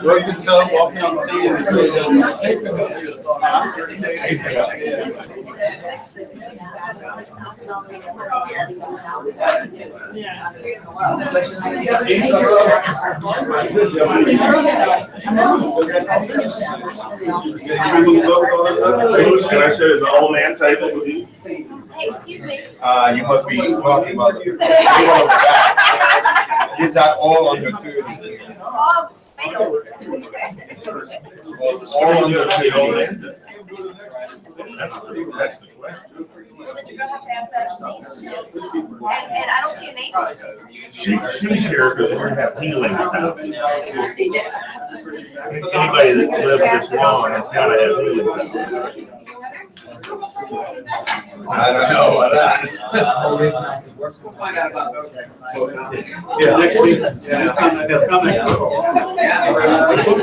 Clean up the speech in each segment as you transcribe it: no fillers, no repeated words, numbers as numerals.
Broken toe, walking on sand. Can I sit at the old man table with you? Hey, excuse me. You must be talking about the. Is that all under 30? All under 30. That's the question. Well, then you're gonna have to ask that to Denise too. And I don't see a name. She's here because we're gonna have healing. Anybody that's lived this long has gotta have healing. I don't know. We'll find out about those. Yeah, next week. They'll come in.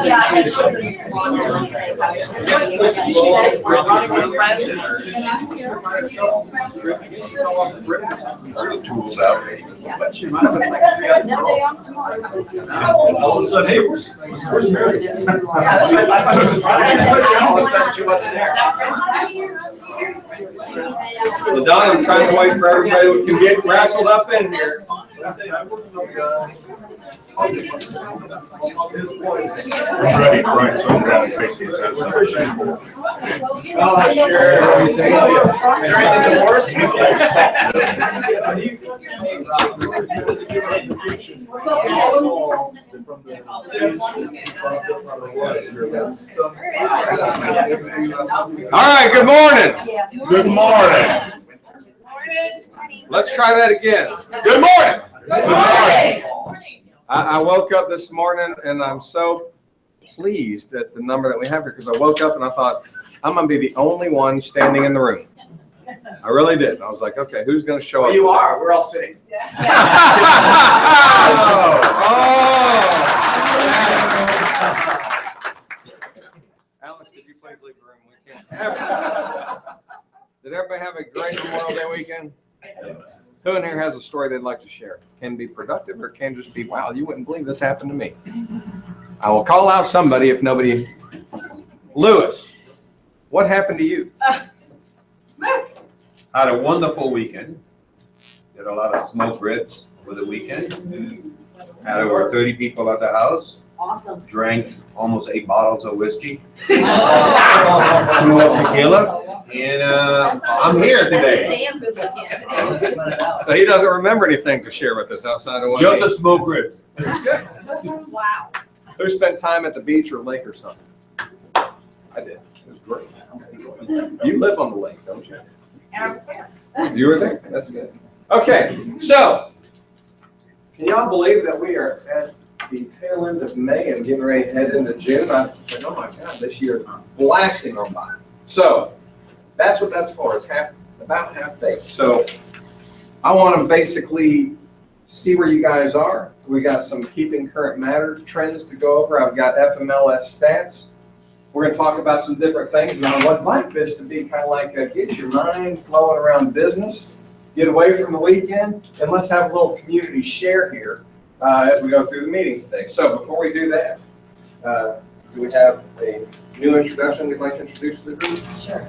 Yeah, I think she's Tools out. All of a sudden, hey, where's Mary? All of a sudden, she wasn't there. Well, Don, I'm trying to wait for everybody who can get wrestled up in here. Ready, right, so I'm gonna fix these. Oh, sure. All right, good morning. Good morning. Let's try that again. Good morning. Good morning. I woke up this morning and I'm so pleased at the number that we have here because I woke up and I thought, I'm going to be the only one standing in the room. I really did. I was like, okay, who's going to show up? Well, you are. We're all sitting. Alex, could you please leave the room? We can't. Did everybody have a great Memorial Day weekend? Who in here has a story they'd like to share? Can be productive or can just be, wow, you wouldn't believe this happened to me. I will call out somebody if nobody. Lewis, what happened to you? Had a wonderful weekend. Did a lot of smoked ribs for the weekend. Had over 30 people at the house. Awesome. Drank almost 8 bottles of whiskey. 2 of tequila. And I'm here today. Damn good weekend. So he doesn't remember anything to share with us outside of what Just the smoked ribs. Wow. Who spent time at the beach or lake or something? I did. It was great. You live on the lake, don't you? And I was there. You were there. That's good. Okay, so can y'all believe that we are at the tail end of May and getting ready to head into June? I said, oh my God, this year is blasting on by. So that's what that's for. It's about half baked. So I want to basically see where you guys are. We got some keeping current matters trends to go over. I've got FMLS stats. We're going to talk about some different things. And I would like this to be kind of like get your mind flowing around business, get away from the weekend, and let's have a little community share here as we go through the meeting today. So before we do that, do we have a new introduction we'd like to introduce to the group? Sure.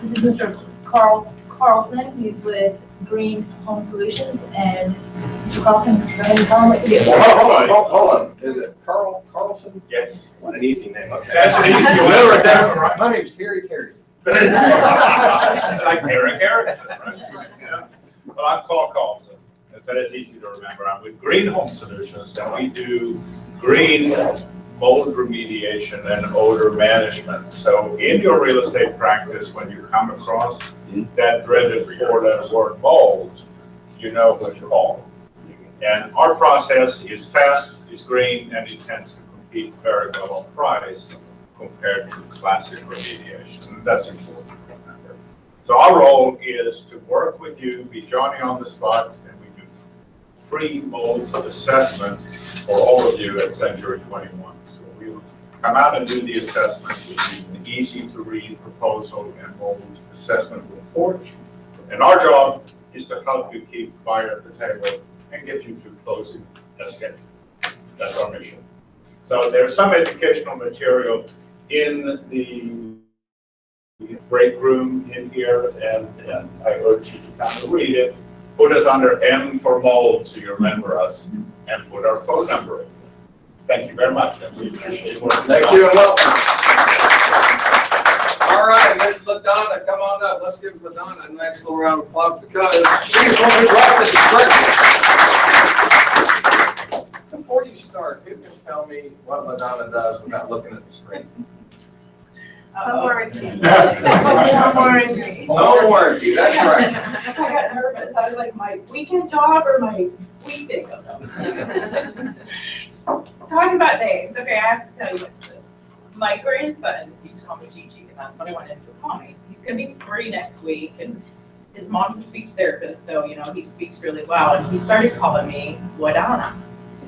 This is Mr. Carl Carlson. He's with Green Home Solutions. And Mr. Carlson, go ahead and tell him what to do. Hold on. Is it Carl Carlson? Yes. What an easy name. Okay. That's an easy one. Never done, right? My name's Terry Terry. Like Eric Erickson, right? Yeah. Well, I'm Carl Carlson. So that's easy to remember. I'm with Green Home Solutions, and we do green mold remediation and odor management. So in your real estate practice, when you come across that dreaded 4-letter word mold, you know what to call. And our process is fast, is green, and it tends to compete very well on price compared to classic remediation. And that's important to remember. So our role is to work with you, be Johnny on the spot, and we do free mold assessments for all of you at Century 21. So we will come out and do the assessment, which is an easy to read proposal and mold assessment report. And our job is to help you keep buyer at the table and get you to closing as scheduled. That's our mission. So there's some educational material in the break room in here, and I urge you to kind of read it. Put us under M for mold so you remember us, and put our phone number in. Thank you very much, and we appreciate it. Thank you and welcome. All right, Miss LaDonna, come on up. Let's give LaDonna a nice little round of applause because she's one who brought the screen. Before you start, who can tell me what LaDonna does without looking at the screen? Home warranty. Home warranty. Home warranty, that's right. I got nervous. I was like, my weekend job or my weekday job? Talking about names, okay, I have to tell you this. My grandson used to call me Gigi, and that's what I wanted to call me. He's gonna be 3 next week, and his mom's a speech therapist, so, you know, he speaks really well, and he started calling me Wadonna.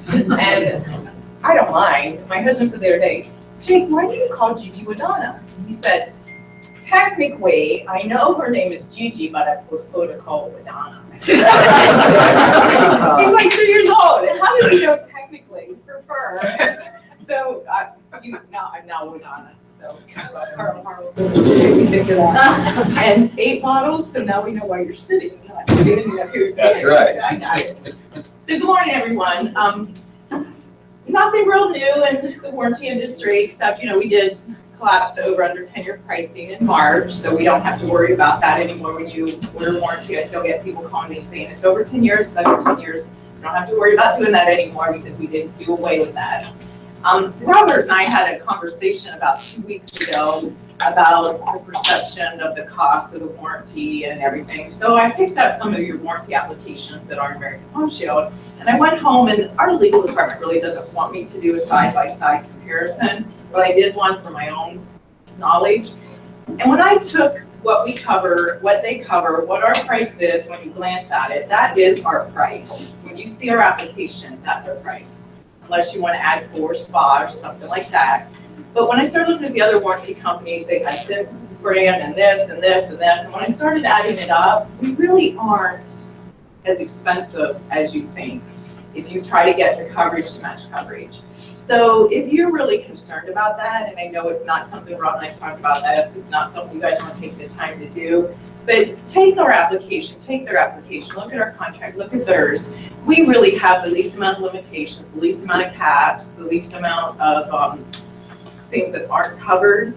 And I don't mind. My husband said the other day, Jake, why do you call Gigi Wadonna? He said, technically, I know her name is Gigi, but I prefer to call her Wadonna. He's like 2 years old. How does he know technically prefer? So I'm now Wadonna. So Carl we figured out. And 8 bottles, so now we know why you're sitting. Not sitting up here. That's right. I got it. So good morning, everyone. Nothing real new in the warranty industry, except, you know, we did collapse the over under 10-year pricing in March, so we don't have to worry about that anymore. When you order warranty, I still get people calling me saying it's over 10 years, it's under 10 years. We don't have to worry about doing that anymore because we did do away with that. Robert and I had a conversation about 2 weeks ago about the perception of the cost of the warranty and everything. So I picked up some of your warranty applications at our American Home Shield, and I went home, and our legal department really doesn't want me to do a side-by-side comparison, but I did one for my own knowledge. And when I took what we cover, what they cover, what our price is, when you glance at it, that is our price. When you see our application, that's our price, unless you want to add 4 spa or something like that. But when I started looking at the other warranty companies, they had this brand and this and this and this. And when I started adding it up, we really aren't as expensive as you think if you try to get the coverage to match coverage. So if you're really concerned about that, and I know it's not something Rob and I talked about this, it's not something you guys want to take the time to do, but take our application, take their application, look at our contract, look at theirs. We really have the least amount of limitations, the least amount of caps, the least amount of things that aren't covered.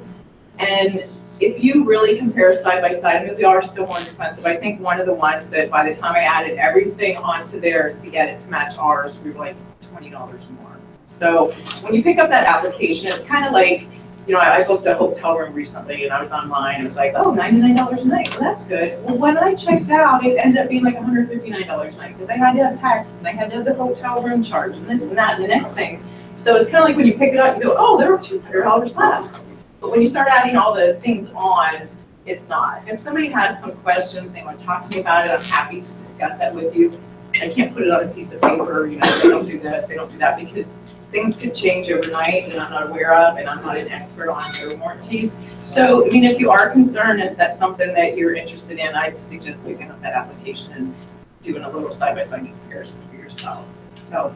And if you really compare side by side, I mean, we are still more expensive. I think one of the ones that by the time I added everything onto theirs to get it to match ours, we were like $20 more. So when you pick up that application, it's kind of like, you know, I booked a hotel room recently and I was online. It was like, oh, $99 a night. Well, that's good. Well, when I checked out, it ended up being like $159 a night because I had to have taxes and I had to have the hotel room charge and this and that and the next thing. So it's kind of like when you pick it up, you go, oh, there were $200 less. But when you start adding all the things on, it's not. If somebody has some questions, they want to talk to me about it, I'm happy to discuss that with you. I can't put it on a piece of paper, you know, they don't do this, they don't do that, because things could change overnight and I'm not aware of, and I'm not an expert on their warranties. So, I mean, if you are concerned and that's something that you're interested in, I suggest picking up that application and doing a little side-by-side comparison for yourself. So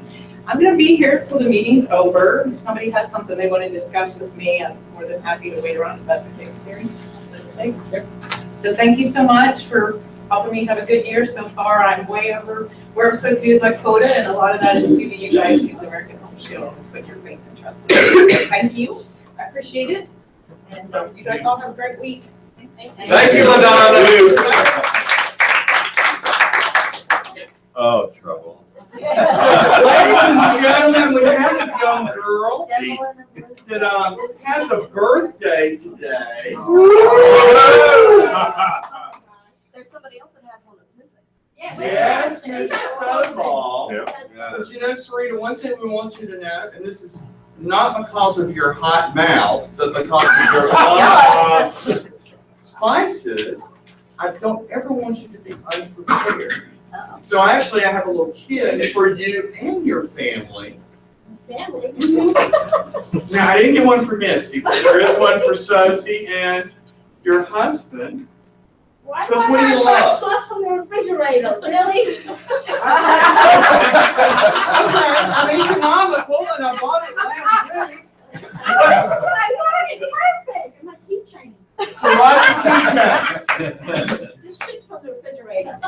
I'm going to be here till the meeting's over. If somebody has something they want to discuss with me, I'm more than happy to wait around if that's okay with Terry. So thank you so much for helping me have a good year so far. I'm way over where I'm supposed to be with my quota, and a lot of that is due to you guys who's American Home Shield and put your faith and trust in me. So thank you. I appreciate it. And you guys all have a great week. Thank you, LaDonna. Oh, trouble. Ladies and gentlemen, we have a young girl that has a birthday today. There's somebody else that has one that's missing. Yes, Miss Stovall. Yeah. But you know, Serena, one thing we want you to know, and this is not because of your hot mouth, but because of your hot spices, I don't ever want you to be unprepared. So actually, I have a little kid for you and your family. Family. Now, I didn't get one for Misty, but there is one for Sophie and your husband. Why Because do what do you love? Sauce from the refrigerator, really? I'm economical and I bought it last week. I got it perfect, my keychain. So why'd you keep that? This shit's from the refrigerator.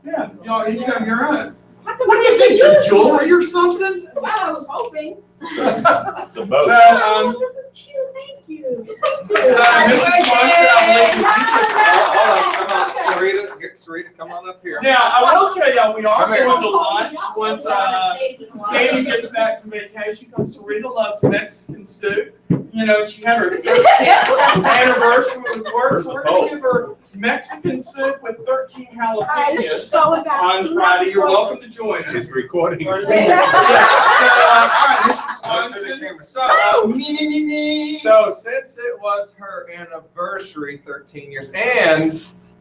Yeah, y'all each have your own. What do you think, your jewelry or something? Well, I was hoping. It's a So, boat. Oh, this is cute, thank you. Mrs. Swanson, I believe Hold on, come on, Sarita, come on up here. Now, I will tell y'all, we are Come here. going to lunch once, Sandy gets back from vacation, because Sarita loves Mexican soup. You know, she had her 13th anniversary with work, so we're gonna give her Mexican soup with 13 All right, this is jalapenos so embarrassing. on Friday. You're welcome to join us. It's recording. Yeah, so, all right, Look Mr. to the Swanson. camera. Oh, Me. So since it was her anniversary, 13 years, and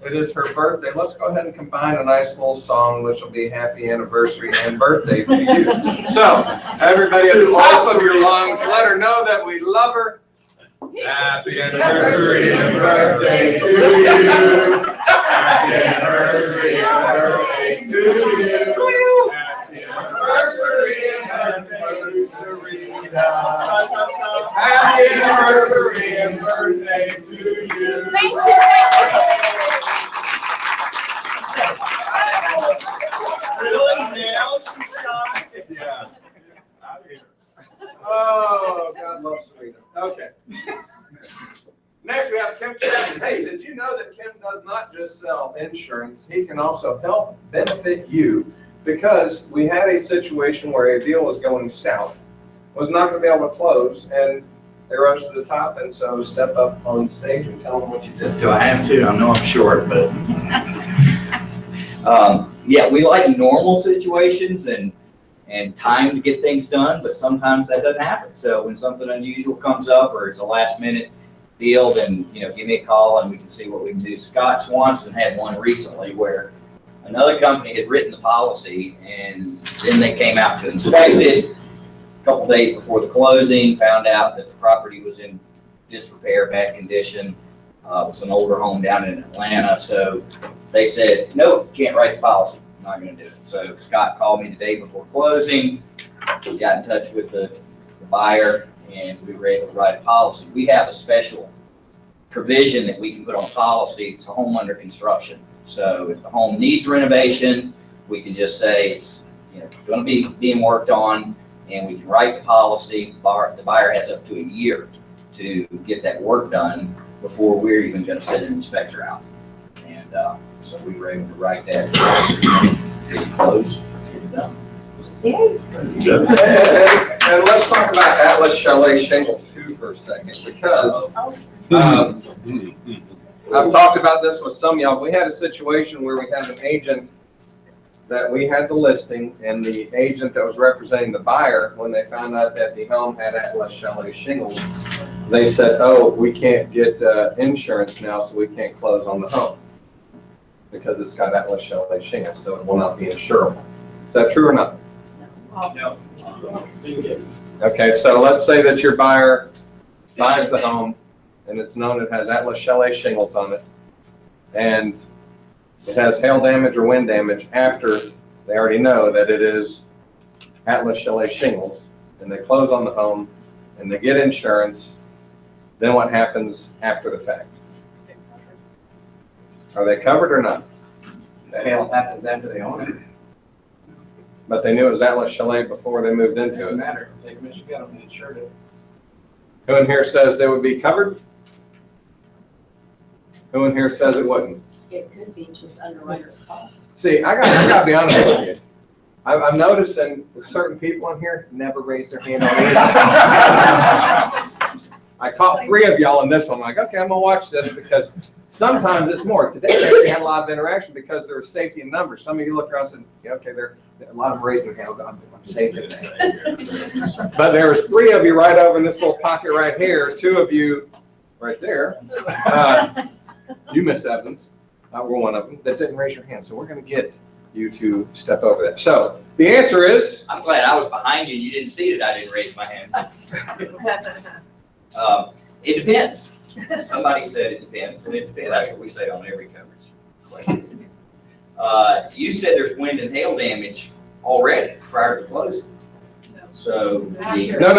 it is her birthday, let's go ahead and combine a nice little song, which will be happy anniversary and birthday to you. So, everybody at the top of your lungs, let her know that we love her. Happy anniversary and birthday to you. Happy anniversary and birthday to you. Happy anniversary and birthday to Rita. Happy anniversary and birthday to you. Thank you. Really? Now she's shy? Yeah. Oh, God loves Sarita. Okay. Next, we have Kim Chapman. Hey, did you know that Kim does not just sell insurance? He can also help benefit you, because we had a situation where a deal was going south, was not going to be able to close, and they rose to the top, and so step up on stage and tell them what you did. Do I have to? I know I'm short, but, yeah, we like normal situations and time to get things done, but sometimes that doesn't happen. So when something unusual comes up or it's a last minute deal, then, you know, give me a call and we can see what we can do. Scott Swanson had one recently where another company had written the policy and then they came out to inspect it a couple days before the closing, found out that the property was in disrepair, bad condition. It was an older home down in Atlanta, so they said, nope, can't write the policy. I'm not gonna do it. So Scott called me the day before closing, got in touch with the buyer, and we were able to write a policy. We have a special provision that we can put on policy. It's a home under construction. So if the home needs renovation, we can just say it's, you know, gonna be being worked on, and we can write the policy. The buyer has up to a year to get that work done before we're even gonna send an inspector out. And so we were able to write that, get it closed, get it done. And let's talk about Atlas Chalet shingles too for a second, because I've talked about this with some of y'all. We had a situation where we had an agent that we had the listing, and the agent that was representing the buyer, when they found out that the home had Atlas Chalet shingles, they said, oh, we can't get insurance now, so we can't close on the home because it's got Atlas Chalet shingles, so it will not be insurable. Is that true or not? No. Okay, so let's say that your buyer buys the home and it's known it has Atlas Chalet shingles on it, and it has hail damage or wind damage after they already know that it is Atlas Chalet shingles, and they close on the home and they get insurance. Then what happens after the fact? Are they covered or not? The hell happens after they own it. But they knew it was Atlas Chalet before they moved It into doesn't it. matter. They commission got them insured it. Who in here says they would be covered? Who in here says it wouldn't? It could be just underwriter's call. See, I gotta be honest with you. I'm noticing certain people in here never raise their hand on anything. I caught 3 of y'all in this one. I'm like, okay, I'm gonna watch this, because sometimes it's more. Today, we had a lot of interaction because there was safety in numbers. Some of you looked around and said, yeah, okay, a lot of them raising their hand. Oh, God, I'm safe today. But there was 3 of you right over in this little pocket right here, 2 of you right there. You, Miss Evans, were one of them that didn't raise your hand. So we're gonna get you to step over that. So the answer is, I'm glad I was behind you and you didn't see that I didn't raise my hand. It depends. Somebody said it depends, and it depends. That's what we say on every coverage. You said there's wind and hail damage already prior to closing. So the. no.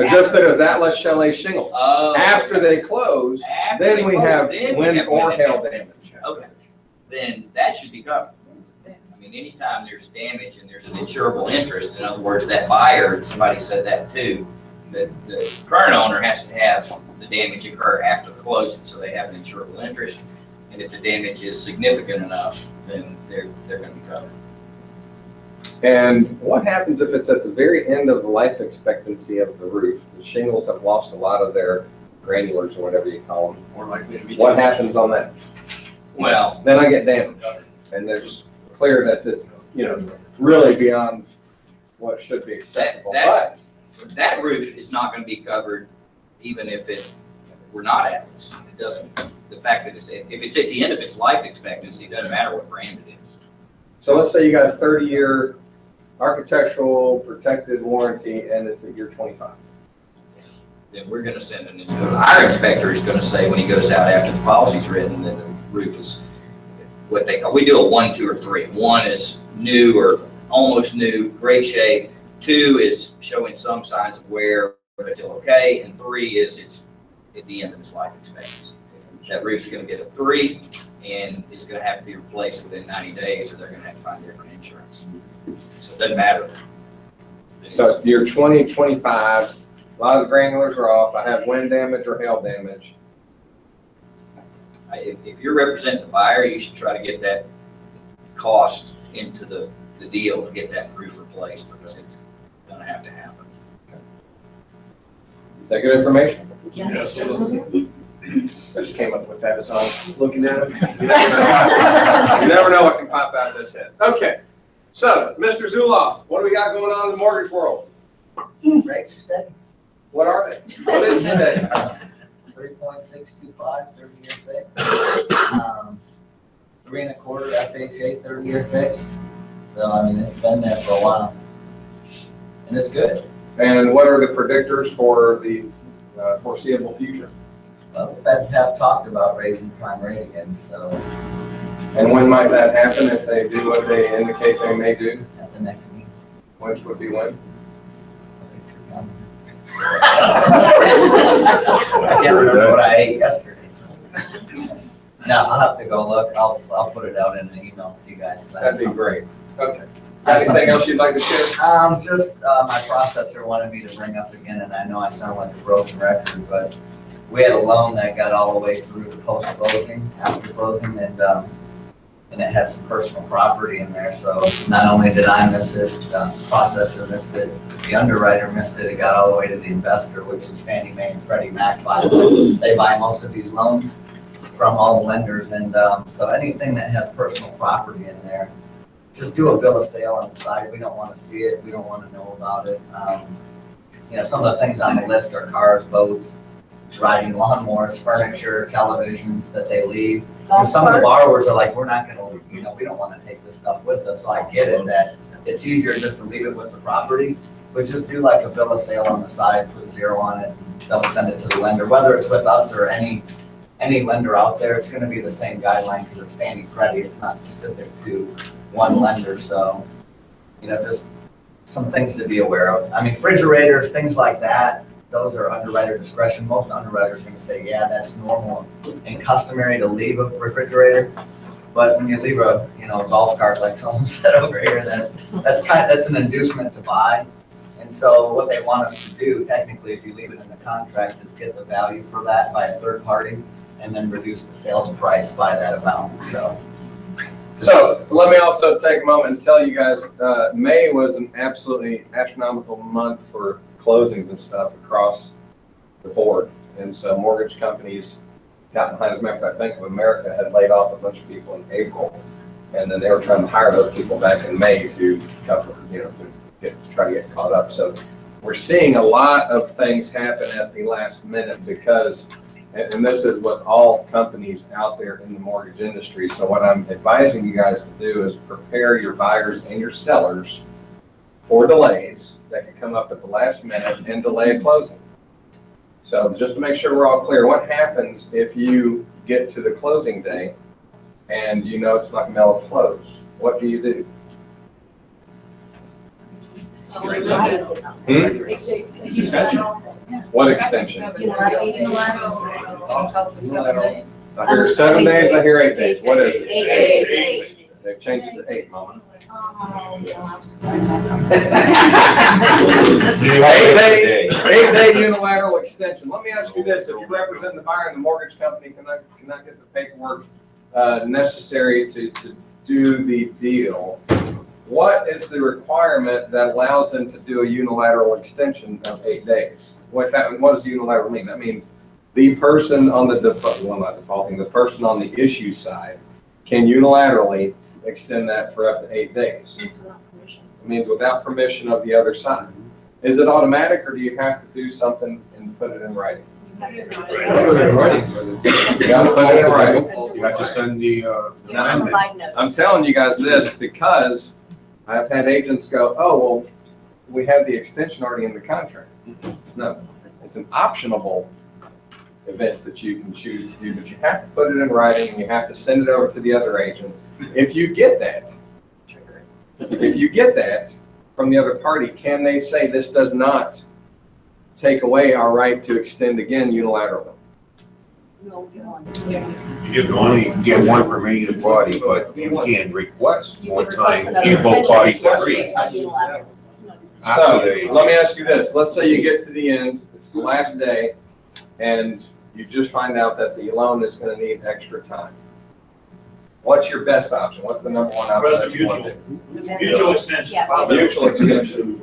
Just that it was Atlas Chalet shingles. Oh. After they close, After then they we close, have then we wind have or wind and hail damage. Okay, then that should be covered. I mean, anytime there's damage and there's an insurable interest, in other words, that buyer, somebody said that too, the current owner has to have the damage occur after the closing, so they have an insurable interest. And if the damage is significant enough, then they're gonna be covered. And what happens if it's at the very end of the life expectancy of the roof? The shingles have lost a lot of their granulars or whatever you call them. More likely to be. What happens on that? Well, Then I get damage. And there's clear that it's, really beyond what should be acceptable. that- But that roof is not gonna be covered even if we're not Atlas. It doesn't, the fact that if it's at the end of its life expectancy, it doesn't matter what brand it is. so let's say you got a 30-year architectural protected warranty and it's at year 25. Then we're gonna send our inspector is gonna say when he goes out after the policy's written that the roof is what they call, we do a 1, 2, or 3. 1 is new or almost new, great shape. 2 is showing some signs of wear, but it's still okay. And 3 is it's at the end of its life expectancy. That roof's gonna get a 3 and it's gonna have to be replaced within 90 days or they're gonna have to find different insurance. So it doesn't matter. So year 20, 25, a lot of the granulars are off. I have wind damage or hail damage. If you're representing the buyer, you should try to get that cost into the deal to get that roof replaced because it's gonna have to happen. Is that good information? Yes. I just came up with that as I was looking at it. You never know what can pop out of this head. Okay, so Mr. Zuloff, what do we got going on in the mortgage world? Rates are steady, What are they? What is today? 3.625, 30-year fixed. 3 1/4 FHA, 30-year fixed. So, I mean, it's been there for a while. And it's good. And what are the predictors for the foreseeable future? Well, the Feds have talked about raising prime rate again, so And when might that happen if they do what they indicate they may do? at the next meeting, Which would be when? I can't remember what I ate yesterday. No, I'll have to go look. I'll put it out in an email to you guys. That'd be great. Okay. Anything else you'd like to share? Just, my processor wanted me to bring up again, and I know I sound like a broken record, but we had a loan that got all the way through to post-closing, after closing, and it had some personal property in there, so not only did I miss it, the processor missed it, the underwriter missed it, it got all the way to the investor, which is Fannie Mae and Freddie Mac. They buy most of these loans from all the lenders, and so anything that has personal property in there, just do a bill of sale on the side. We don't want to see it, we don't want to know about it. Some of the things on the list are cars, boats, riding lawnmowers, furniture, televisions that they leave. And some of the borrowers are like, we're not gonna, we don't wanna take this stuff with us, so I get it that it's easier just to leave it with the property, but just do like a bill of sale on the side, put 0 on it, and they'll send it to the lender, whether it's with us or any lender out there, it's gonna be the same guideline, because it's Fannie Freddie, it's not specific to one lender, so, just some things to be aware of. I mean, refrigerators, things like that, those are underwriter discretion. Most underwriters are going to say, yeah, that's normal and customary to leave a refrigerator. But when you leave a golf cart, like someone said over here, that's an inducement to buy. And so what they want us to do, technically, if you leave it in the contract, is get the value for that by a third party and then reduce the sales price by that amount. So let me also take a moment and tell you guys, May was an absolutely astronomical month for closings and stuff across the board. And so mortgage companies got behind. As a matter of fact, Bank of America had laid off a bunch of people in April. And then they were trying to hire those people back in May to cover, try to get caught up. So we're seeing a lot of things happen at the last minute because and this is what all companies out there in the mortgage industry. So what I'm advising you guys to do is prepare your buyers and your sellers for delays that can come up at the last minute and delay a closing. So just to make sure we're all clear, what happens if you get to the closing day and you know it's not going to be able to close? What do you do? What extension? I hear 7 days, I hear 8 days. What is it? 8 days. They've changed it to 8, Mama. Eight-day unilateral extension. Let me ask you this, if you represent the buyer in the mortgage company, cannot get the paperwork necessary to do the deal, what is the requirement that allows them to do a unilateral extension of 8 days? What does unilateral mean? That means the person on the the person on the issue side can unilaterally extend that for up to 8 days. It means without permission of the other side. Is it automatic, or do you have to do something and put it in writing? You gotta put it in writing. You have to send the Now, amendment. I'm telling you guys this because I've had agents go, oh, well, we have the extension already in the contract. No, it's an optionable event that you can choose to do, but you have to put it in writing and you have to send it over to the other agent. If you get that from the other party, can they say this does not take away our right to extend again unilaterally? You give You one. only get one from either party, but you can request You one could request time another if both extension, parties of course, agree. based on unilateral. So, let me ask you this. Let's say you get to the end, it's the last day, and you just find out that the loan is gonna need extra time. What's your best option? What's the number one option? Rest that of you want to Mutual extension. Yeah. do? Mutual extension.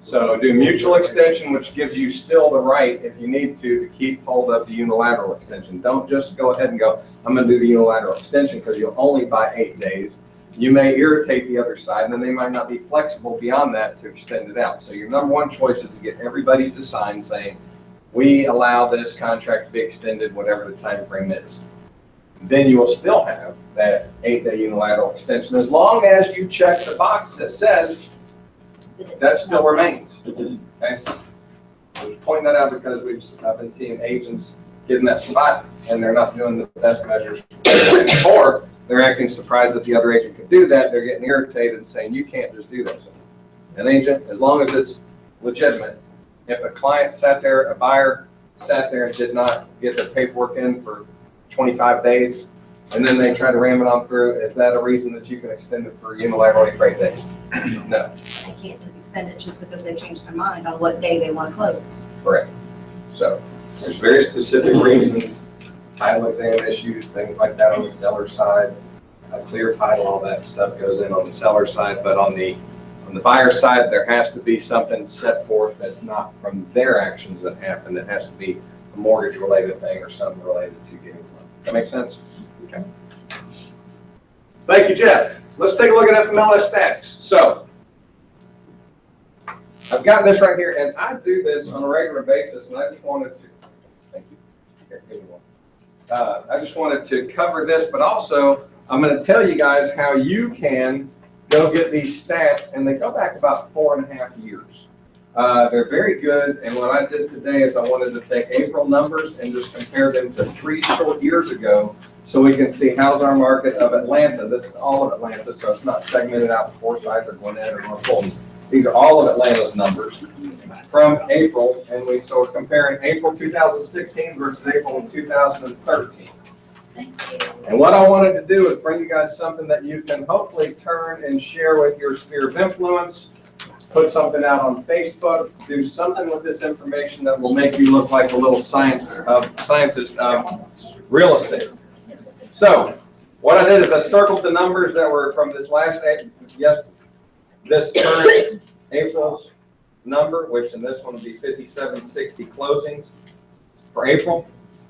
So do mutual extension, which gives you still the right, if you need to keep hold of the unilateral extension. Don't just go ahead and go, I'm gonna do the unilateral extension, because you'll only buy 8 days. You may irritate the other side, and then they might not be flexible beyond that to extend it out. So your number one choice is to get everybody to sign saying, we allow this contract to be extended, whatever the time frame is. Then you will still have that 8-day unilateral extension, as long as you check the box that says that still remains. Okay? I was pointing that out because I've been seeing agents get in that spot and they're not doing the best measures. Or they're acting surprised that the other agent could do that. They're getting irritated and saying, you can't just do that. An agent, as long as it's legitimate, if a client sat there, a buyer sat there and did not get their paperwork in for 25 days, and then they try to ram it on through, is that a reason that you can extend it for unilaterally for 8 days? No. They can't extend it just because they changed their mind on what day they want to close. Correct. So there's very specific reasons, title exam issues, things like that on the seller side, a clear title, all that stuff goes in on the seller side, but on the buyer side, there has to be something set forth that's not from their actions that happened. It has to be a mortgage related thing or something related to getting a loan. That make sense? Okay. Thank you, Jeff. Let's take a look at FMLS stats. So I've got this right here, and I do this on a regular basis, and I just wanted to, thank you. Here, give me one. I just wanted to cover this, but also I'm going to tell you guys how you can go get these stats, and they go back about 4.5 years. They're very good, and what I did today is I wanted to take April numbers and just compare them to 3 short years ago, so we can see how's our market of Atlanta. This is all of Atlanta, so it's not segmented out to Forsyth or Gwinnett or North Fulton. These are all of Atlanta's numbers from April, and so we're comparing April 2016 versus April 2013. And what I wanted to do is bring you guys something that you can hopefully turn and share with your sphere of influence, put something out on Facebook, do something with this information that will make you look like a little scientist of real estate. So what I did is I circled the numbers that were from this this current April's number, which in this one would be 5760 closings for April.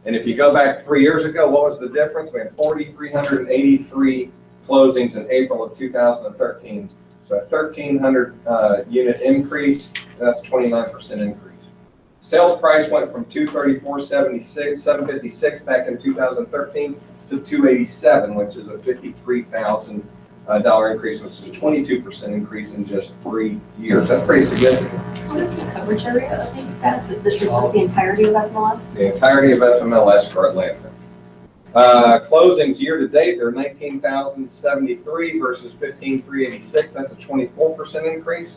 And if you go back 3 years ago, what was the difference? We had 4,383 closings in April of 2013. So a 1,300 unit increase, that's 29% increase. Sales price went from 756 back in 2013 to 287, which is a $53,000 increase, which is a 22% increase in just 3 years. That's pretty significant. What is the coverage area of these stats? This is the entirety of FMLS? The entirety of FMLS for Atlanta. Closings year to date, they're 19,073 versus 15,386. That's a 24% increase.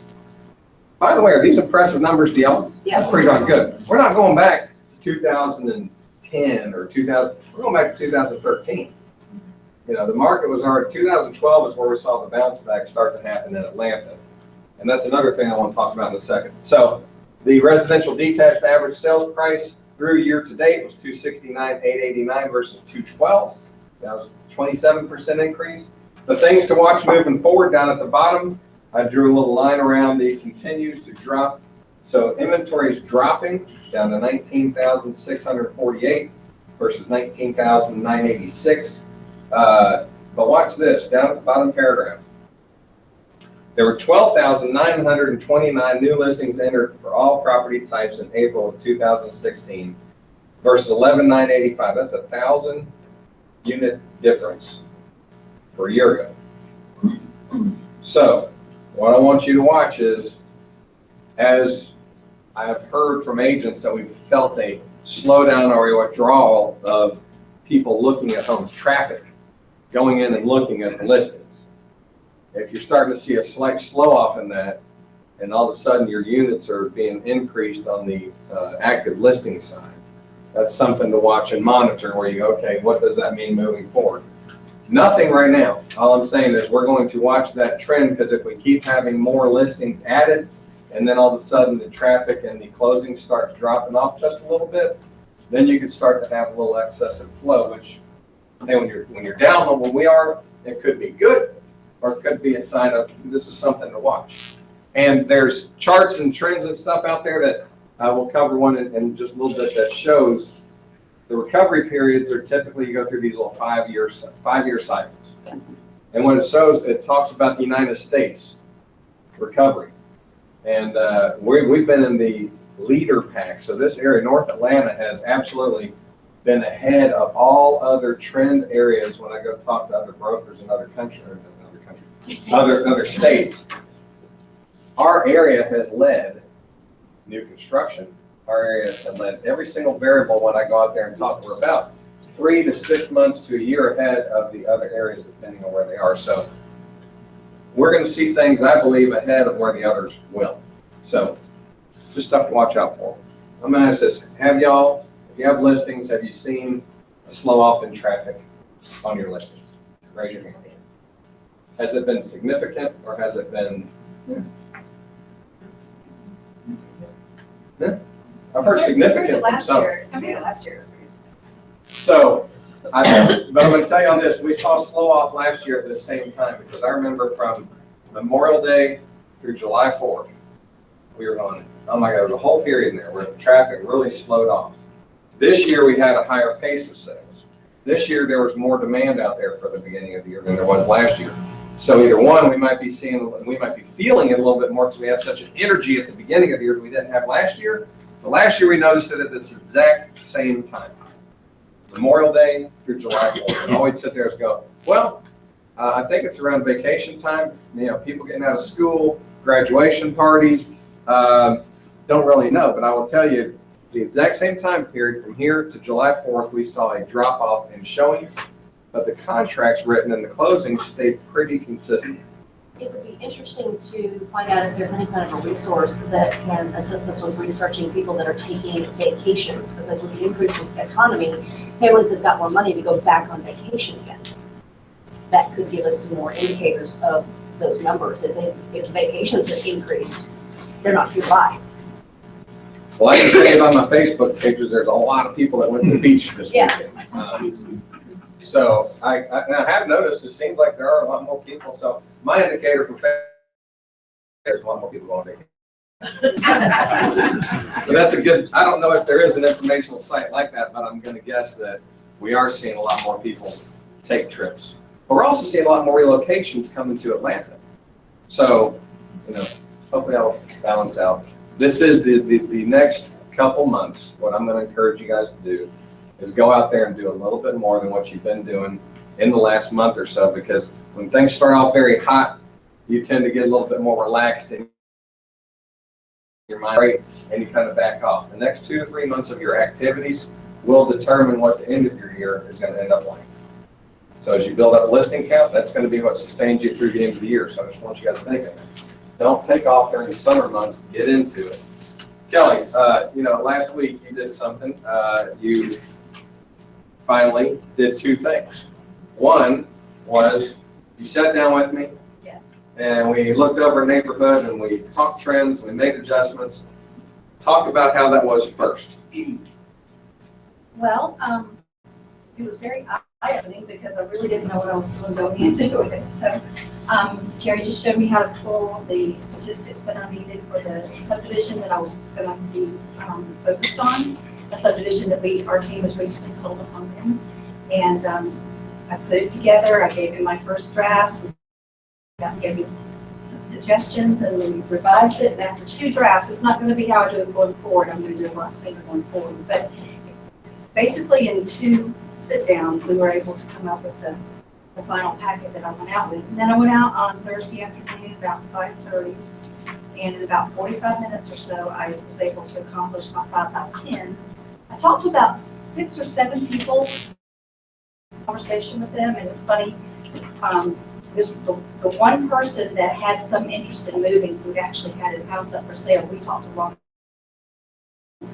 By the way, are these impressive numbers to y'all? Yeah. That's pretty darn good. We're not going back to 2010 or 2000. We're going back to 2013. You know, the market was already, 2012 is where we saw the bounce back start to happen in Atlanta. And that's another thing I want to talk about in a second. So the residential detached average sales price through year to date was 269,889 versus 212. That was 27% increase. The things to watch moving forward down at the bottom, I drew a little line around the continues to drop. So inventory is dropping down to 19,648 versus 19,986. But watch this, down at the bottom paragraph. There were 12,929 new listings entered for all property types in April of 2016 versus 11,985. That's a 1,000 unit difference for a year ago. So what I want you to watch is, as I have heard from agents that we've felt a slowdown or a withdrawal of people looking at homes, traffic, going in and looking at the listings. If you're starting to see a slight slow off in that, and all of a sudden your units are being increased on the active listing side, that's something to watch and monitor where you go, okay, what does that mean moving forward? Nothing right now. All I'm saying is we're going to watch that trend, because if we keep having more listings added, and then all of a sudden the traffic and the closings start dropping off just a little bit, then you could start to have a little excessive flow, which, hey, when you're down when we are, it could be good, or it could be a sign of this is something to watch. And there's charts and trends and stuff out there that I will cover one in just a little bit that shows the recovery periods are typically, you go through these little 5-year cycles. And when it shows, it talks about the United States recovery. And we've been in the leader pack. So this area, North Atlanta, has absolutely been ahead of all other trend areas when I go talk to other brokers in other states. Our area has led new construction. Our area has led every single variable when I go out there and talk. We're about 3 to 6 months to a year ahead of the other areas, depending on where they are. So we're going to see things, I believe, ahead of where the others will. So just stuff to watch out for. I'm going to ask this, have y'all, if you have listings, have you seen a slow off in traffic on your listings? Raise your hand. Has it been significant, or has it been? Yeah. I've heard significant from some. Compared to last year. So, but I'm going to tell you on this, we saw slow off last year at the same time, because I remember from Memorial Day through July 4th, we were going, oh my God, there was a whole period in there where the traffic really slowed off. This year we had a higher pace of sales. This year there was more demand out there for the beginning of the year than there was last year. So either one, we might be seeing, we might be feeling it a little bit more because we had such an energy at the beginning of the year that we didn't have last year. But last year we noticed it at this exact same time. Memorial Day through July 4th. And all we'd sit there and go, well, I think it's around vacation time. You know, people getting out of school, graduation parties. Don't really know, but I will tell you, the exact same time period from here to July 4th, we saw a drop off in showings, but the contracts written and the closings stayed pretty consistent. It would be interesting to find out if there's any kind of a resource that can assist us with researching people that are taking vacations, because with the increase in the economy, families have got more money to go back on vacation again. That could give us some more indicators of those numbers. If vacations have increased, they're not here to buy. Well, I can tell you on my Facebook pages, there's a lot of people that went to the beach this weekend. So I have noticed it seems like there are a lot more people. So my indicator from Facebook, there's a lot more people going vacation. So that's a good, I don't know if there is an informational site like that, but I'm going to guess that we are seeing a lot more people take trips. But we're also seeing a lot more relocations coming to Atlanta. So, you know, hopefully that'll balance out. This is the next couple months, what I'm gonna encourage you guys to do is go out there and do a little bit more than what you've been doing in the last month or so, because when things start off very hot, you tend to get a little bit more relaxed in your mind, right? And you kind of back off. The next 2 to 3 months of your activities will determine what the end of your year is gonna end up like. So as you build up a listing count, that's gonna be what sustains you through the end of the year. So I just want you guys to think of that. Don't take off during the summer months, get into it. Kelly, last week you did something. You finally did 2 things. One was you sat down with me Yes. and we looked over a neighborhood and we talked trends, we made adjustments. Talk about how that was first. Well, it was very eye-opening because I really didn't know what I was doing going into it. So Terry just showed me how to pull the statistics that I needed for the subdivision that I was going to be focused on. A subdivision that our team has recently sold a home in. And I put it together. I gave him my first draft. I gave him some suggestions and we revised it. And after 2 drafts, it's not going to be how I do it going forward. I'm going to do a lot better going forward. But basically in 2 sit-downs, we were able to come up with the final packet that I went out with. And then I went out on Thursday afternoon about 5:30. And in about 45 minutes or so, I was able to accomplish my 5 by 10. I talked to about 6 or 7 people, conversation with them, and it's funny, the one person that had some interest in moving, who actually had his house up for sale, we talked to long.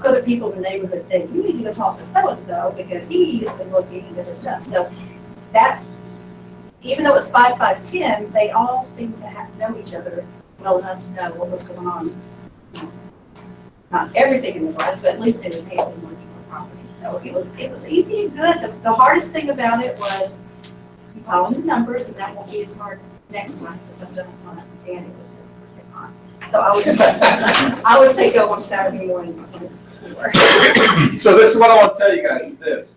Other people in the neighborhood said, you need to go talk to so-and-so because he's been looking and so that, even though it's 5, 5, 10, they all seemed to know each other well enough to know what was going on. Not everything in the price, but at least they would pay them working on property. So it was easy and good. The hardest thing about it was compiling the numbers, and that won't be as hard next time since I've done it once, and it was so freaking hot. So I would say go on Saturday morning when it's cooler. So this is what I want to tell you guys, this.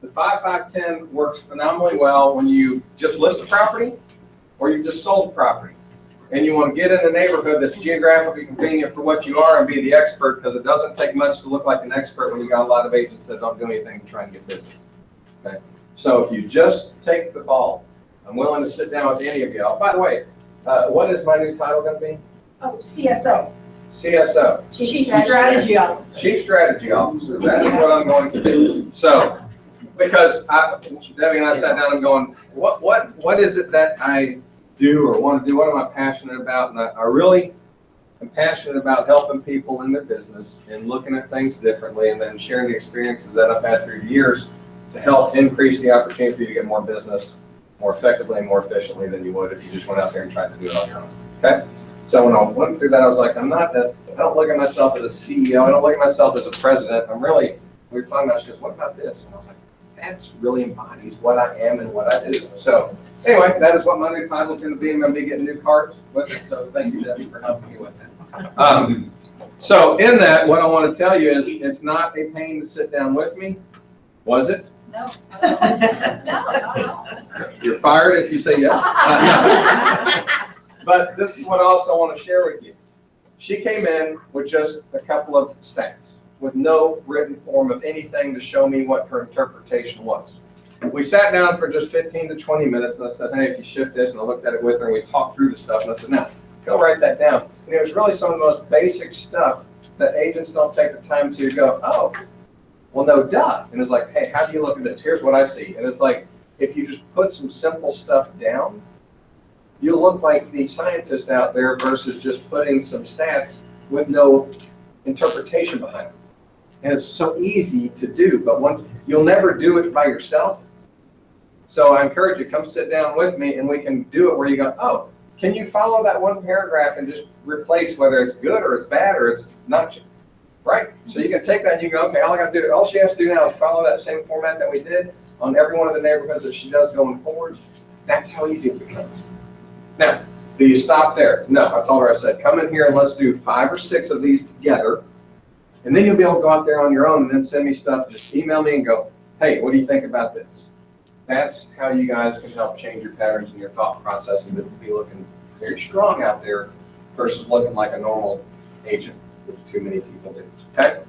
The 5, 5, 10 works phenomenally well when you just list a property or you just sold property. And you want to get in a neighborhood that's geographically convenient for what you are and be the expert, because it doesn't take much to look like an expert when you got a lot of agents that don't do anything to try and get business. Okay? So if you just take the ball, I'm willing to sit down with any of y'all. By the way, what is my new title going to be? Oh, CSO. CSO. Chief Strategy Officer. Chief Strategy Officer. That is what I'm going to do. So, because Debbie and I sat down and going, what is it that I do or want to do? What am I passionate about? And I really am passionate about helping people in their business and looking at things differently, and then sharing the experiences that I've had through the years to help increase the opportunity for you to get more business more effectively and more efficiently than you would if you just went out there and tried to do it on your own. Okay? So when I went through that, I was like, I don't look at myself as a CEO. I don't look at myself as a president. we were talking about, she goes, what about this? And I was like, that's really embodies what I am and what I do. So anyway, that is what my new title is going to be. I'm going to be getting new cards with it. So thank you, Debbie, for helping me with that. So in that, what I want to tell you is it's not a pain to sit down with me. Was it? No. No, not at all. You're fired if you say yes. But this is what I also want to share with you. She came in with just a couple of stats, with no written form of anything to show me what her interpretation was. We sat down for just 15 to 20 minutes, and I said, hey, if you shift this, and I looked at it with her, and we talked through the stuff, and I said, now, go write that down. And it was really some of the most basic stuff that agents don't take the time to go, oh, well, no, duh. And it's like, hey, how do you look at this? Here's what I see. And it's like, if you just put some simple stuff down, you'll look like the scientist out there versus just putting some stats with no interpretation behind them. And it's so easy to do, but you'll never do it by yourself. So I encourage you, come sit down with me and we can do it where you go, oh, can you follow that one paragraph and just replace whether it's good or it's bad or it's not, right? So you can take that and you go, okay, all she has to do now is follow that same format that we did on every one of the neighborhoods that she does going forward. That's how easy it becomes. Now, do you stop there? No, I told her, I said, come in here and let's do 5 or 6 of these together. And then you'll be able to go out there on your own and then send me stuff. Just email me and go, hey, what do you think about this? That's how you guys can help change your patterns and your thought process and be looking very strong out there versus looking like a normal agent, which too many people do. Okay?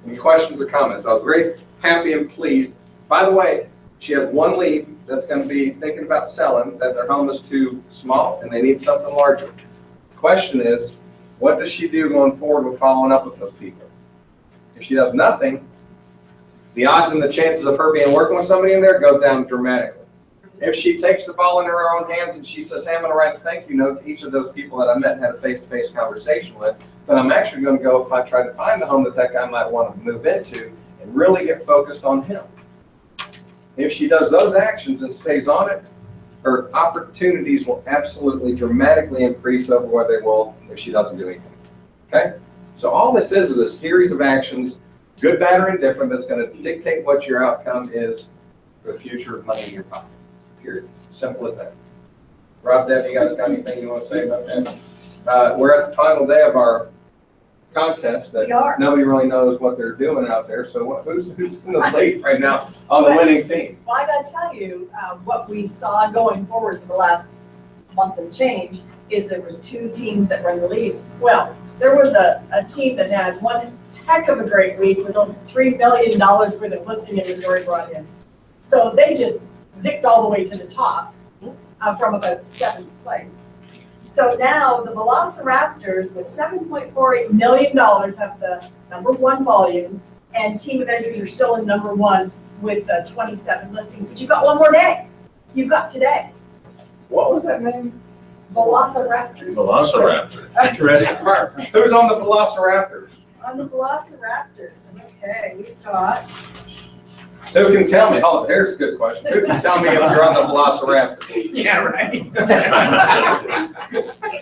Any questions or comments? I was very happy and pleased. By the way, she has one lead that's going to be thinking about selling, that their home is too small and they need something larger. The question is, what does she do going forward with following up with those people? If she does nothing, the odds and the chances of her being working with somebody in there go down dramatically. If she takes the ball in her own hands and she says, hey, I'm going to write a thank you note to each of those people that I met and had a face-to-face conversation with, then I'm actually going to go, if I try to find the home that that guy might want to move into, and really get focused on him. If she does those actions and stays on it, her opportunities will absolutely dramatically increase over where they will if she doesn't do anything. Okay? So all this is a series of actions, good, bad, or indifferent, that's going to dictate what your outcome is for the future of money in your pocket. Period. Simple as that. Rob, Deb, you guys got anything you want to say about that? We're at the final day of our contest that We are. nobody really knows what they're doing out there. So who's in the lead right now on the winning team? Well, I gotta tell you, what we saw going forward for the last month and change is there was 2 teams that were in the lead. Well, there was a team that had one heck of a great week with over $3 million worth of listing inventory brought in. So they just zipped all the way to the top from about 7th place. So now the Velociraptors with $7.48 million have the #1 volume, and Team Avengers are still in #1 with 27 listings. But you've got one more day. You've got today. What was that name? Velociraptors. Velociraptor. Jurassic Park. Who's on the Velociraptors? On the Velociraptors, okay, we've got. Who can tell me? Oh, here's a good question. Who can tell me if you're on the Velociraptor? Yeah, right.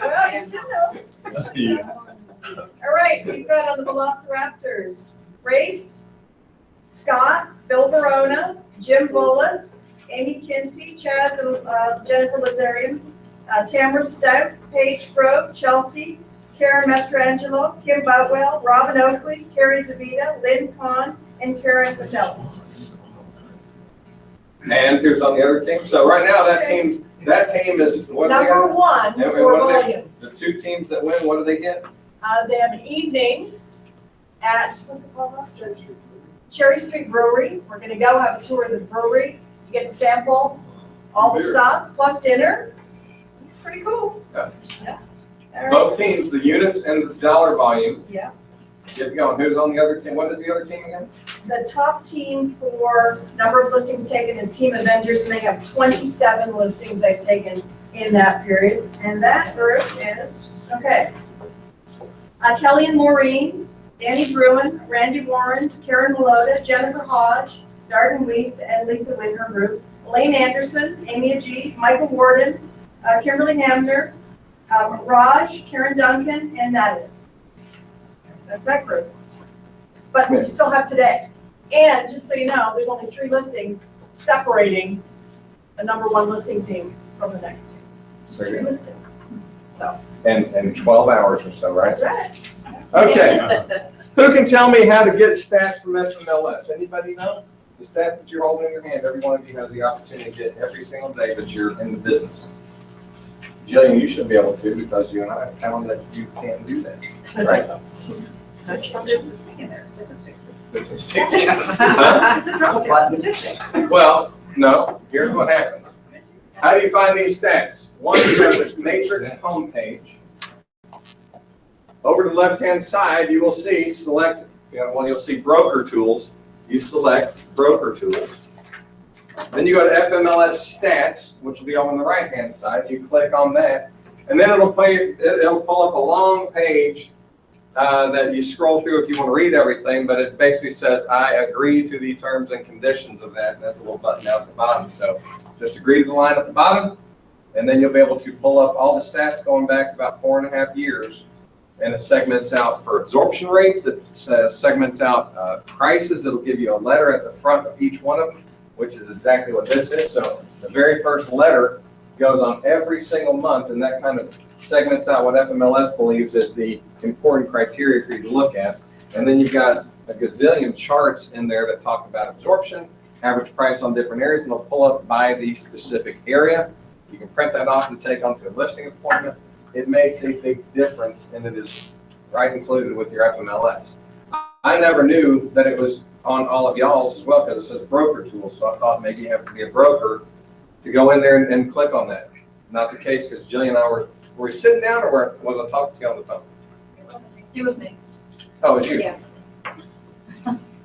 Well, you should know. All right, we've got on the Velociraptors, Race, Scott, Bill Barona, Jim Bullis, Amy Kinsey, Chaz and Jennifer Lazarian, Tamara Stout, Paige Grove, Chelsea, Karen Mastrangelo, Kim Boutwell, Robin Oakley, Carrie Zavita, Lynn Kahn, and Karen Pazelli. And who's on the other team? So right now, that team is, what do they Number got? 1 And for what do they- volume. The 2 teams that win, what do they get? They have an evening at, what's it called? Cherry Street Brewery. We're gonna go have a tour of the brewery. You get to sample all the Beer. stuff, plus dinner. It's pretty cool. Yeah. Yeah. All right. Both teams, the units and the dollar volume. Yeah. Get going. Who's on the other team? What is the other team again? The top team for number of listings taken is Team Avengers, and they have 27 listings they've taken in that period. And that group is, okay. Kelly and Maureen, Danny Bruin, Randy Warren, Karen Malota, Jennifer Hodge, Darden Weiss, and Lisa Whitner group. Elaine Anderson, Amy Ajit, Michael Warden, Kimberly Hamner, Raj, Karen Duncan, and Natalie. That's that group. But we still have today. And just so you know, there's only 3 listings separating the #1 listing team from the next team. Just 3 listings. So, And 12 hours or so, right? that's right. Okay. Who can tell me how to get stats from FMLS? Anybody know? The stats that you're holding in your hand, every one of you has the opportunity to get every single day that you're in the business. Jillian, you should be able to because you and I have found that you can do that, right? Search for business in there, statistics. Huh? It's a drop down statistics. Well, no, here's what happens. How do you find these stats? One, you have this matrix homepage. Over to the left-hand side, you will see select, you'll see broker tools. You select broker tools. Then you go to FMLS stats, which will be on the right-hand side. You click on that, and then it'll pull up a long page that you scroll through if you want to read everything, but it basically says, I agree to the terms and conditions of that, and that's a little button down at the bottom. So just agree to the line at the bottom, and then you'll be able to pull up all the stats going back about 4.5 years, and it segments out for absorption rates, it segments out prices. It'll give you a letter at the front of each one of them, which is exactly what this is. So the very first letter goes on every single month, and that kind of segments out what FMLS believes is the important criteria for you to look at. And then you've got a gazillion charts in there that talk about absorption, average price on different areas, and they'll pull up by the specific area. You can print that off and take onto a listing appointment. It makes a big difference, and it is right included with your FMLS. I never knew that it was on all of y'all's as well, because it says broker tools, so I thought maybe you have to be a broker to go in there and click on that. Not the case, because Jillian and I were we sitting down, or was I talking to you on the phone? It was me. Oh, it was you? Yeah.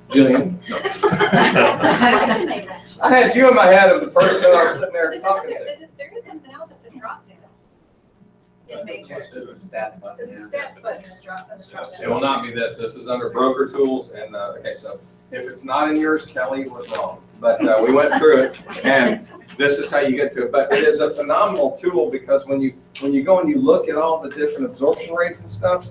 Jillian? No. I can make that. I had you in my head of the person that I was sitting there There's talking another, to. there is something else that's a drop down. In Matrix. This is stats button. There's a stats button, that's drop down. It will not be this. This is under broker tools, and, okay, so if it's not in yours, Kelly was wrong. But, we went through it, and this is how you get to it. But it is a phenomenal tool, because when you go and you look at all the different absorption rates and stuff,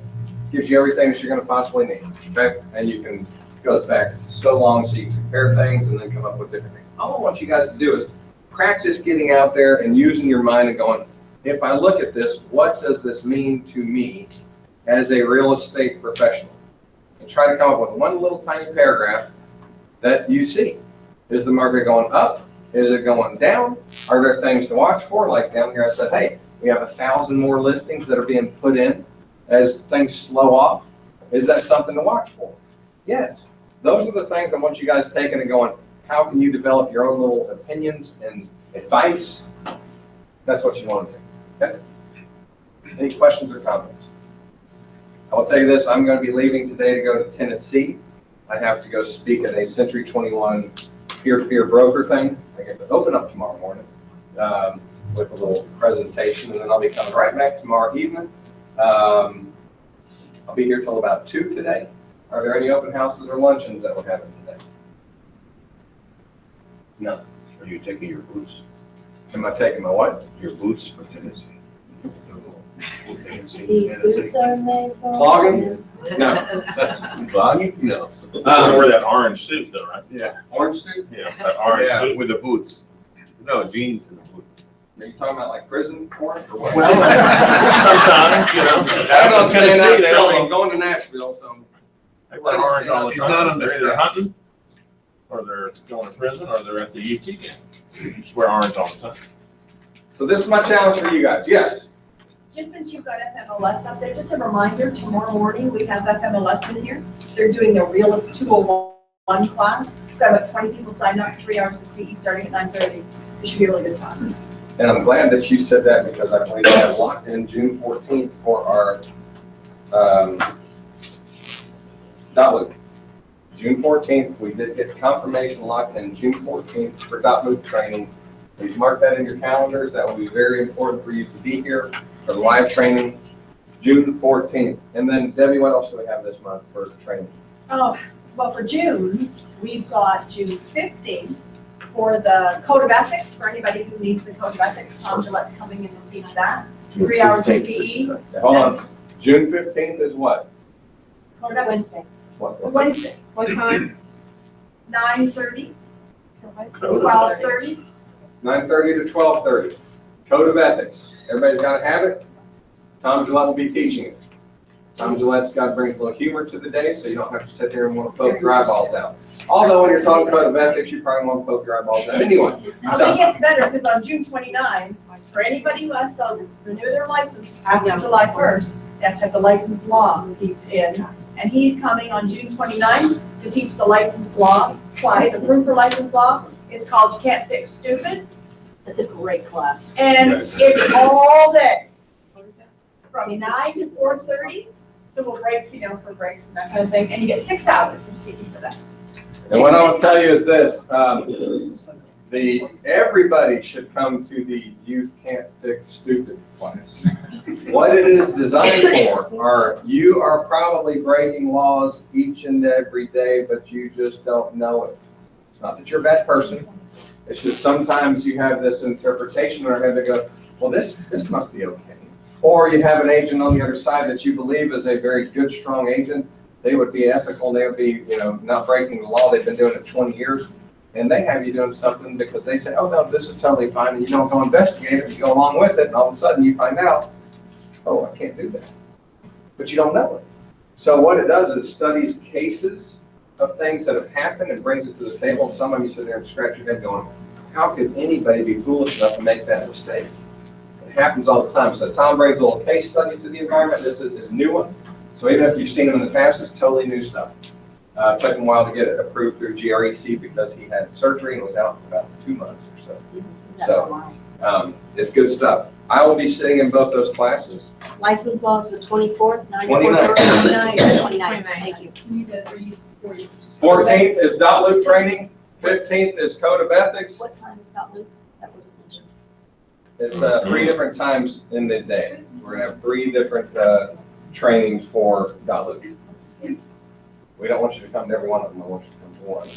gives you everything that you're gonna possibly need, okay? And you can, goes back so long, so you can compare things and then come up with different things. All I want you guys to do is practice getting out there and using your mind and going, if I look at this, what does this mean to me as a real estate professional? And try to come up with one little tiny paragraph that you see. Is the market going up? Is it going down? Are there things to watch for? Like down here, I said, hey, we have 1,000 more listings that are being put in as things slow off. Is that something to watch for? Yes. Those are the things I want you guys taking and going, how can you develop your own little opinions and advice? That's what you want to do. Okay? Any questions or comments? I will tell you this, I'm going to be leaving today to go to Tennessee. I have to go speak at a Century 21 peer-to-peer broker thing. I get to open up tomorrow morning with a little presentation, and then I'll be coming right back tomorrow evening. I'll be here till about 2 today. Are there any open houses or luncheons that we're having today? No. Are you taking your boots? Am I taking my what? Your boots for Tennessee? These boots are made for. Clogging? No. Clogging? No. You don't wear that orange suit though, right? Yeah. Orange suit? Yeah, that orange Yeah, suit. with the boots. No, jeans and the boots. Are you talking about like prison porn or what? Well, sometimes, you know. I don't understand Tennessee, that. they So I'm don't- going to Nashville, so. They wear orange all the He's time. not on the They're either steps. hunting, or they're going to prison, or they're at the UT game. You just wear orange all the time. So this is my challenge for you guys. Yes. Just since you've got FMLS up there, just a reminder, tomorrow morning, we have FMLS in here. They're doing the Realist 201 class. We've got about 20 people signed up, 3 hours of CE starting at 9:30. It should be a really good class. And I'm glad that you said that, because I believe I have locked in June 14th for our dot loop. June 14th, we did get confirmation locked in June 14th for dot loop training. Please mark that in your calendars. That will be very important for you to be here for the live training, June 14th. And then Debbie, what else do we have this month for training? Oh, well, for June, we've got June 15th for the Code of Ethics, for anybody who needs the Code of Ethics. Tom Gillette's coming in to teach that. 3 hours of CE. Okay, hold on. June 15th is what? Code of Ethics, Wednesday. What's it? Wednesday, What time? 9:30, Code of 12:30. 9:30 to 12:30. Code of Ethics. Everybody's got to have it. Tom Gillette will be teaching it. Tom Gillette's got brings a little humor to the day, so you don't have to sit there and want to poke your eyeballs out. Although when you're talking Code of Ethics, you probably want to poke your eyeballs out anyway. Oh, it gets better, because on June 29, for anybody who has to renew their license after July 1st, they have to have the license law piece in. And he's coming on June 29 to teach the license law. It's approved for license law. It's called You Can't Fix Stupid. That's a great class. And it's all day. From 9 to 4:30. So we'll break, for breaks and that kind of thing. And you get 6 hours of CE for that. And what I want to tell you is this, everybody should come to the You Can't Fix Stupid class. What it is designed for you are probably breaking laws each and every day, but you just don't know it. It's not that you're a bad person. It's just sometimes you have this interpretation in our head that go, well, this must be okay. Or you have an agent on the other side that you believe is a very good, strong agent. They would be ethical, they would be, not breaking the law. They've been doing it 20 years. And they have you doing something because they say, oh, no, this is totally fine. And you don't go investigate it, you go along with it. And all of a sudden you find out, oh, I can't do that. But you don't know it. So what it does is it studies cases of things that have happened and brings it to the table. And some of you sit there and scratch your head going, how could anybody be foolish enough to make that mistake? It happens all the time. So Tom brings a little case study to the environment. This is his new one. So even if you've seen him in the past, it's totally new stuff. Took him a while to get it approved through GREC because he had surgery and was out for about 2 months or so. It's good stuff. I will be sitting in both those classes. License law is the 24th, 29th. 29th, thank you. 14th is dot loop training. 15th is code of ethics. What time is dot loop? That wasn't mentioned. It's 3 different times in the day. We're gonna have 3 different trainings for dot loop. We don't want you to come to every one of them. I want you to come to one.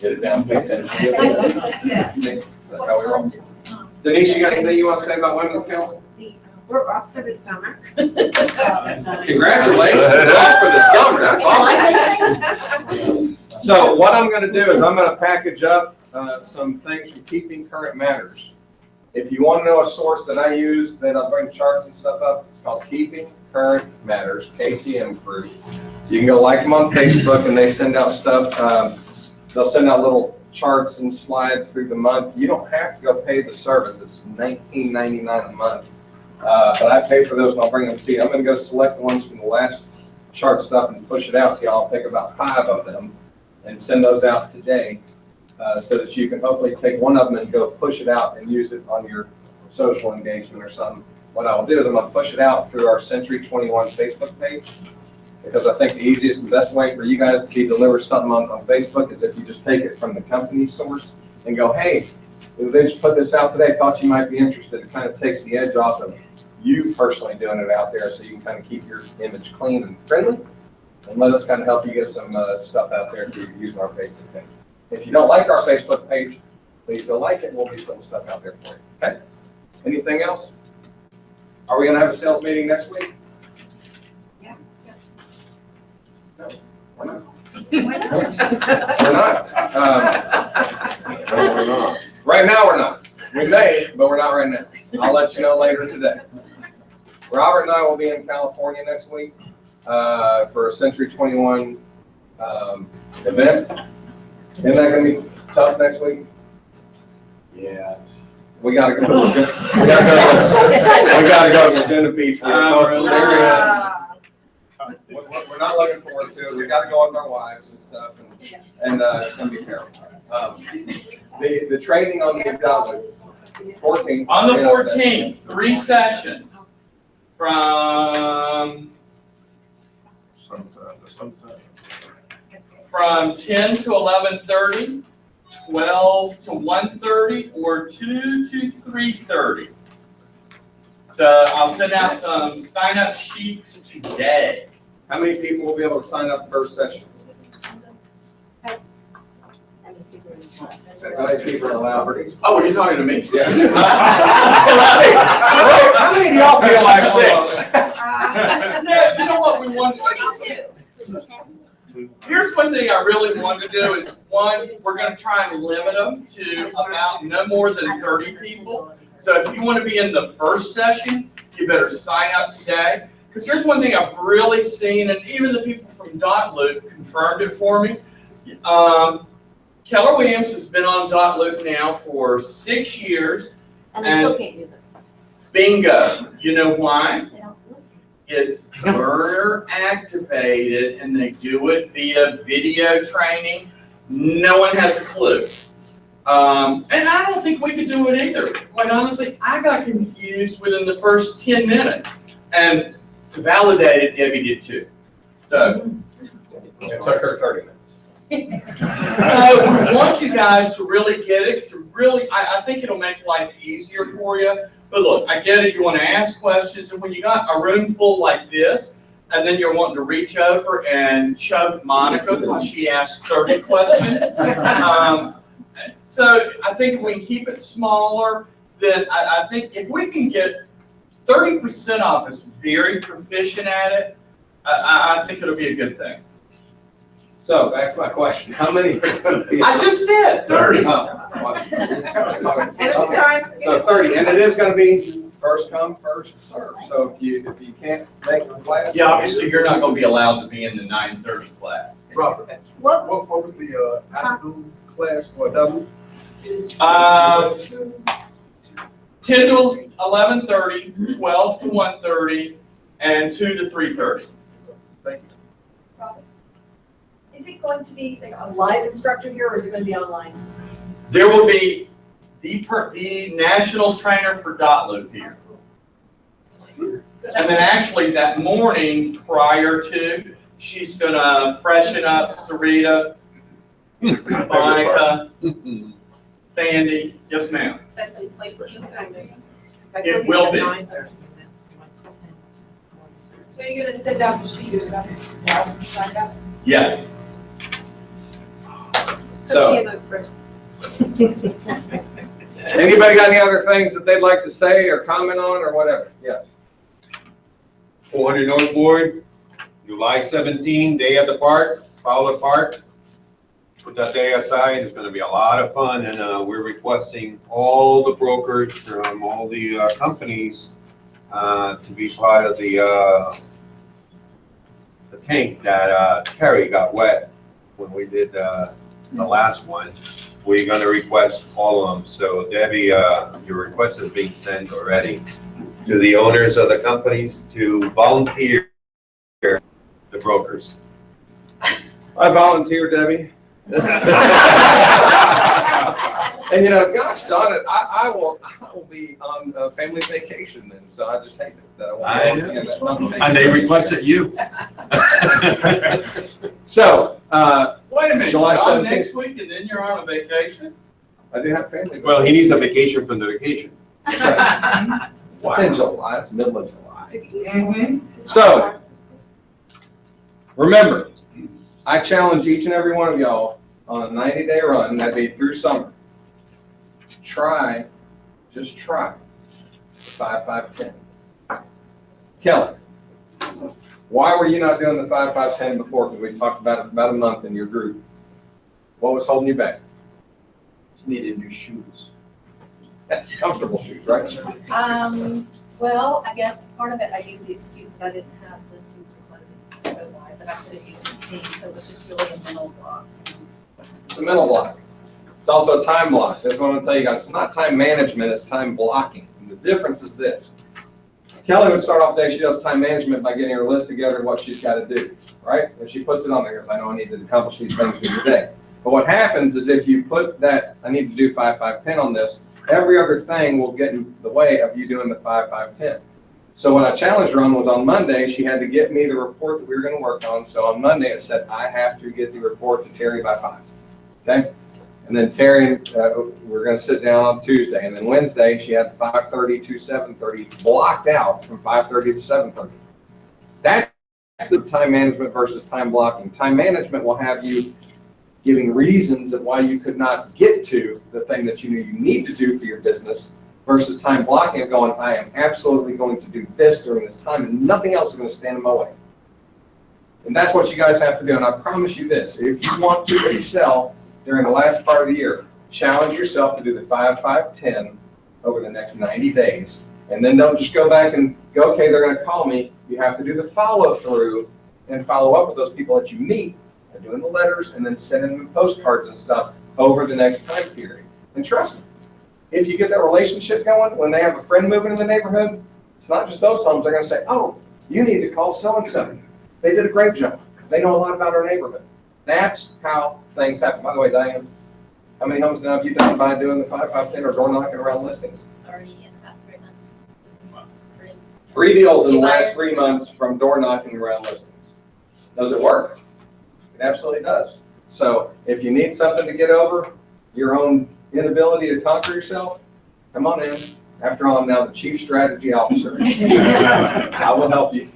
Get it down, pay attention. See? That's how we roll. Denise, you got anything you want to say about Women's Council? We're off for the summer. Congratulations, we're off for the summer. That's awesome. So what I'm going to do is I'm going to package up some things from Keeping Current Matters. If you want to know a source that I use that I'll bring charts and stuff up, it's called Keeping Current Matters, KTM Crew. You can go like them on Facebook and they send out stuff. They'll send out little charts and slides through the month. You don't have to go pay the service. It's $19.99 a month. But I pay for those and I'll bring them to you. I'm going to go select the ones from the last chart stuff and push it out to you. I'll pick about 5 of them and send those out today so that you can hopefully take one of them and go push it out and use it on your social engagement or something. What I will do is I'm going to push it out through our Century 21 Facebook page because I think the easiest and best way for you guys to be delivered something on Facebook is if you just take it from the company source and go, hey, they just put this out today, thought you might be interested. It kind of takes the edge off of you personally doing it out there so you can kind of keep your image clean and friendly and let us kind of help you get some stuff out there through using our Facebook page. If you don't like our Facebook page, please go like it and we'll be putting stuff out there for you. Okay? Anything else? Are we going to have a sales meeting next week? Yes. No, we're not. Why not? We're not. Right now, we're not. We may, but we're not right now. I'll let you know later today. Robert and I will be in California next week for a Century 21 event. Isn't that going to be tough next week? Yeah. We got to go. We got to go to Laguna Beach. We're not looking forward to it. We got to go with our wives and stuff, and it's going to be terrible. The training on the 14th. On the 14th, 3 sessions from 10 to 11:30, 12 to 1:30, or 2 to 3:30. So I'll send out some sign-up sheets today. How many people will be able to sign up per session? How many people are allowed for these? Oh, are you talking to me? Yes. How many of y'all feel like 6? You know what we want? 42. Here's one thing I really want to do is, one, we're going to try and limit them to about no more than 30 people. So if you want to be in the first session, you better sign up today. Because here's one thing I've really seen, and even the people from Dot Loop confirmed it for me. Keller Williams has been on Dot Loop now for 6 years. And they still can't use it. Bingo. You know why? They don't listen. It's burner activated and they do it via video training. No one has a clue. And I don't think we could do it either. Quite honestly, I got confused within the first 10 minutes. And to validate it, Debbie did too. So It took her 30 minutes. we want you guys to really get it. I think it'll make life easier for you. But look, I get it. You want to ask questions. And when you got a room full like this, and then you're wanting to reach over and choke Monica because she asked 30 questions. So I think if we can keep it smaller, then I think if we can get 30% off is very proficient at it, I think it'll be a good thing. So back to my question. How many are going to be? I just said 30. So 30, and it is going to be first come, first serve. So if you can't make the class. Yeah, obviously you're not going to be allowed to be in the 9:30 class. Robert, What? what was the high school class for double? 10 to 11:30, 12 to 1:30, and 2 to 3:30. Thank you. Is it going to be like a live instructor here, or is it gonna be online? There will be the national trainer for Dot Loop here. So And that's then actually that morning prior to, she's gonna freshen up Sarita, Monica, Sandy. Yes, ma'am. that's in place of the Sunday. It will be. So you're gonna send out the sheet about signed up? Yes. So, Came up first. anybody got any other things that they'd like to say or comment on or whatever? Yes. 400 North Ward, July 17, day at the park, Fowler Park. Put that day aside, it's gonna be a lot of fun, and we're requesting all the brokers from all the companies to be part of the tank that Terry got wet when we did the last one. We're gonna request all of them, so Debbie, your request is being sent already to the owners of the companies to volunteer the brokers. I volunteer, Debbie. And you know, gosh darn it, I will be on a family vacation then, so I just hate it that I won't. be on that family And they vacation. reflect at you. So, Wait a minute, July you're on 17th. next week and then you're on a vacation? I do have family. Well, he needs a vacation from the vacation. It's in July, it's middle of July. Mhm. So, remember, I challenge each and every one of y'all on a 90-day run, that'd be through summer. Try, just try, the 5-5-10. Kelly, why were you not doing the 5-5-10 before? Because we talked about it about a month in your group. What was holding you back? Needed new shoes. Comfortable shoes, right? Well, I guess part of it, I used the excuse that I didn't have listings or closings to go by, but I could have used the team, so it was just really a mental block. It's a mental block. It's also a time block. That's what I'm gonna tell you guys. It's not time management, it's time blocking. And the difference is this. Kelly would start off the day, she does time management by getting her list together of what she's gotta do, right? And she puts it on there, goes, I know I need to accomplish these things through the day. But what happens is if you put that, I need to do 5-5-10 on this, every other thing will get in the way of you doing the 5-5-10. So when I challenged her on was on Monday, she had to get me the report that we were gonna work on. So on Monday, it said, I have to get the report to Terry by 5, okay? And then Terry, we're gonna sit down on Tuesday, and then Wednesday, she had 5:30 to 7:30 blocked out from 5:30 to 7:30. That's the time management versus time blocking. Time management will have you giving reasons of why you could not get to the thing that you knew you need to do for your business, versus time blocking and going, I am absolutely going to do this during this time, and nothing else is gonna stand in my way. And that's what you guys have to do, and I promise you this, if you want to excel during the last part of the year, challenge yourself to do the 5-5-10 over the next 90 days. And then don't just go back and go, okay, they're gonna call me. You have to do the follow through and follow up with those people that you meet and doing the letters and then sending them postcards and stuff over the next time period. And trust me, if you get that relationship going, when they have a friend moving in the neighborhood, it's not just those homes, they're gonna say, oh, you need to call so-and-so. They did a great job. They know a lot about our neighborhood. That's how things happen. By the way, Diane, how many homes now have you done by doing the 5-5-10 or door knocking around listings? 30 in the past 3 months. 3 deals in the last 3 months from door knocking around listings. Does it work? It absolutely does. So if you need something to get over your own inability to conquer yourself, come on in. After all, I'm now the Chief Strategy Officer. I will help you.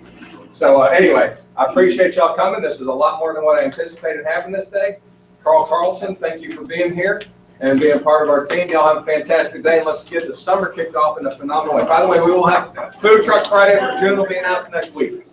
So anyway, I appreciate y'all coming. This is a lot more than what I anticipated having this day. Carl Carlson, thank you for being here and being part of our team. Y'all have a fantastic day, and let's get the summer kicked off in a phenomenal way. By the way, we will have Food Truck Friday for June. Will be announced next week.